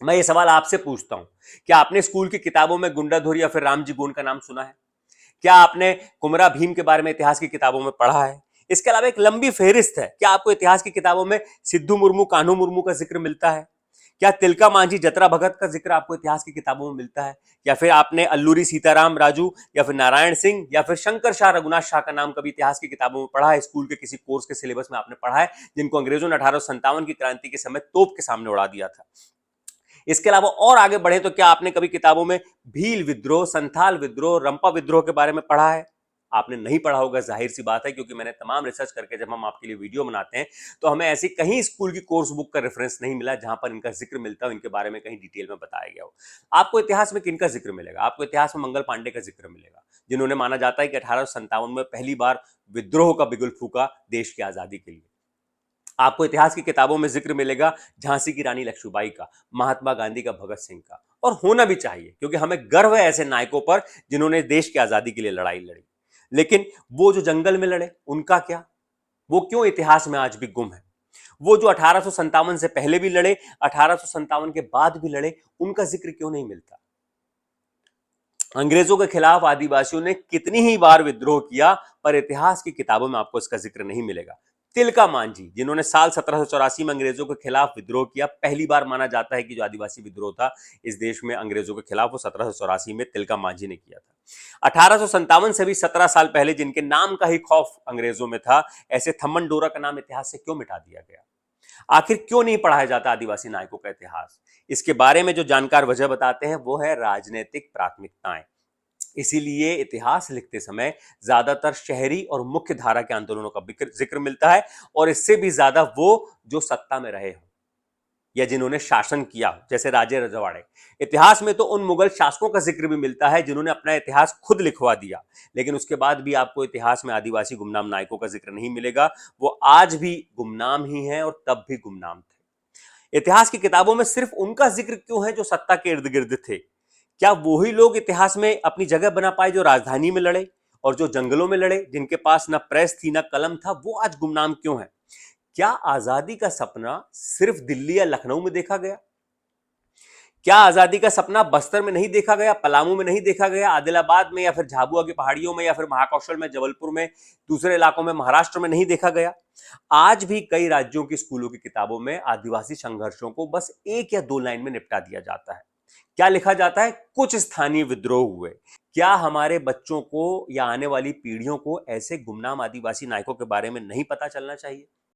मैं ये सवाल आपसे पूछता हूं, क्या आपने स्कूल की किताबों में गुंडाधुर या फिर रामजी गोंड का नाम सुना है? क्या आपने कुमरा भीम के बारे में इतिहास की किताबों में पढ़ा है? इसके अलावा एक लंबी फेहरिस्त है। क्या आपको इतिहास की किताबों में सिद्धू मुर्मू, कान्हू मुर्मू का जिक्र मिलता है? क्या तिलका मांझी, जतरा भगत का जिक्र आपको इतिहास की किताबों में मिलता है? या फिर आपने अल्लूरी सीताराम राजू या फिर नारायण सिंह या फिर शंकर शाह रघुनाथ शाह का नाम कभी इतिहास की किताबों में पढ़ा है? स्कूल के किसी कोर्स के सिलेबस में आपने पढ़ा है, जिनको अंग्रेजों ने 1857 की क्रांति के समय तोप के सामने उड़ा दिया था? इसके अलावा और आगे बढ़े तो क्या आपने कभी किताबों में भील विद्रोह, संथाल विद्रोह, रंपा विद्रोह के बारे में पढ़ा है? आपने नहीं पढ़ा होगा, जाहिर सी बात है, क्योंकि मैंने तमाम रिसर्च करके जब हम आपके लिए वीडियो बनाते हैं तो हमें ऐसी कहीं स्कूल की कोर्स बुक का रेफरेंस नहीं मिला जहां पर इनका जिक्र मिलता हो, इनके बारे में कहीं डिटेल में बताया गया हो। आपको इतिहास में किनका जिक्र मिलेगा? आपको इतिहास में मंगल पांडे का जिक्र मिलेगा, जिन्होंने माना जाता है कि 1857 में पहली बार विद्रोह का बिगुल फूका देश की आजादी के लिए। आपको इतिहास की किताबों में जिक्र मिलेगा झांसी की रानी लक्ष्मीबाई का, महात्मा गांधी का, भगत सिंह का। और होना भी चाहिए, क्योंकि हमें गर्व है ऐसे नायकों पर जिन्होंने देश की आजादी के लिए लड़ाई लड़ी। लेकिन वो जो जंगल में लड़े, उनका क्या? वो क्यों इतिहास में आज भी गुम है? वो जो 1857 से पहले भी लड़े, 1857 के बाद भी लड़े, उनका जिक्र क्यों नहीं मिलता? अंग्रेजों के खिलाफ आदिवासियों ने कितनी ही बार विद्रोह किया, पर इतिहास की किताबों में आपको इसका जिक्र नहीं मिलेगा। तिलका मांझी, जिन्होंने साल 1784 में अंग्रेजों के खिलाफ विद्रोह किया, पहली बार माना जाता है कि जो आदिवासी विद्रोह था इस देश में अंग्रेजों के खिलाफ, वो 1784 में तिलका मांझी ने किया था। 1857 से भी 17 साल पहले जिनके नाम का ही खौफ अंग्रेजों में था, ऐसे थम्मन डोरा का नाम इतिहास से क्यों मिटा दिया गया? आखिर क्यों नहीं पढ़ाया जाता आदिवासी नायकों का इतिहास? इसके बारे में जो जानकार वजह बताते हैं वो है राजनीतिक प्राथमिकताएं। इसीलिए इतिहास लिखते समय ज्यादातर शहरी और मुख्य धारा के आंदोलनों का जिक्र मिलता है, और इससे भी ज्यादा वो जो सत्ता में रहे हो या जिन्होंने शासन किया हो, जैसे राजे रजवाड़े। इतिहास में तो उन मुगल शासकों का जिक्र भी मिलता है जिन्होंने अपना इतिहास खुद लिखवा दिया, लेकिन उसके बाद भी आपको इतिहास में आदिवासी गुमनाम नायकों का जिक्र नहीं मिलेगा। वो आज भी गुमनाम ही हैं और तब भी गुमनाम थे। इतिहास की किताबों में सिर्फ उनका जिक्र क्यों है जो सत्ता के इर्द गिर्द थे? क्या वही लोग इतिहास में अपनी जगह बना पाए जो राजधानी में लड़े और जो जंगलों में लड़े, जिनके पास ना प्रेस थी ना कलम था, वो आज गुमनाम क्यों है? क्या आजादी का सपना सिर्फ दिल्ली या लखनऊ में देखा गया? क्या आजादी का सपना बस्तर में नहीं देखा गया, पलामू में नहीं देखा गया, आदिलाबाद में या फिर झाबुआ की पहाड़ियों में या फिर महाकौशल में, जबलपुर में, दूसरे इलाकों में, महाराष्ट्र में नहीं देखा गया? आज भी कई राज्यों की स्कूलों की किताबों में आदिवासी संघर्षों को बस एक या दो लाइन में निपटा दिया जाता है। क्या लिखा जाता है? कुछ स्थानीय विद्रोह हुए। क्या हमारे बच्चों को या आने वाली पीढ़ियों को ऐसे गुमनाम आदिवासी नायकों के बारे में नहीं पता चलना चाहिए?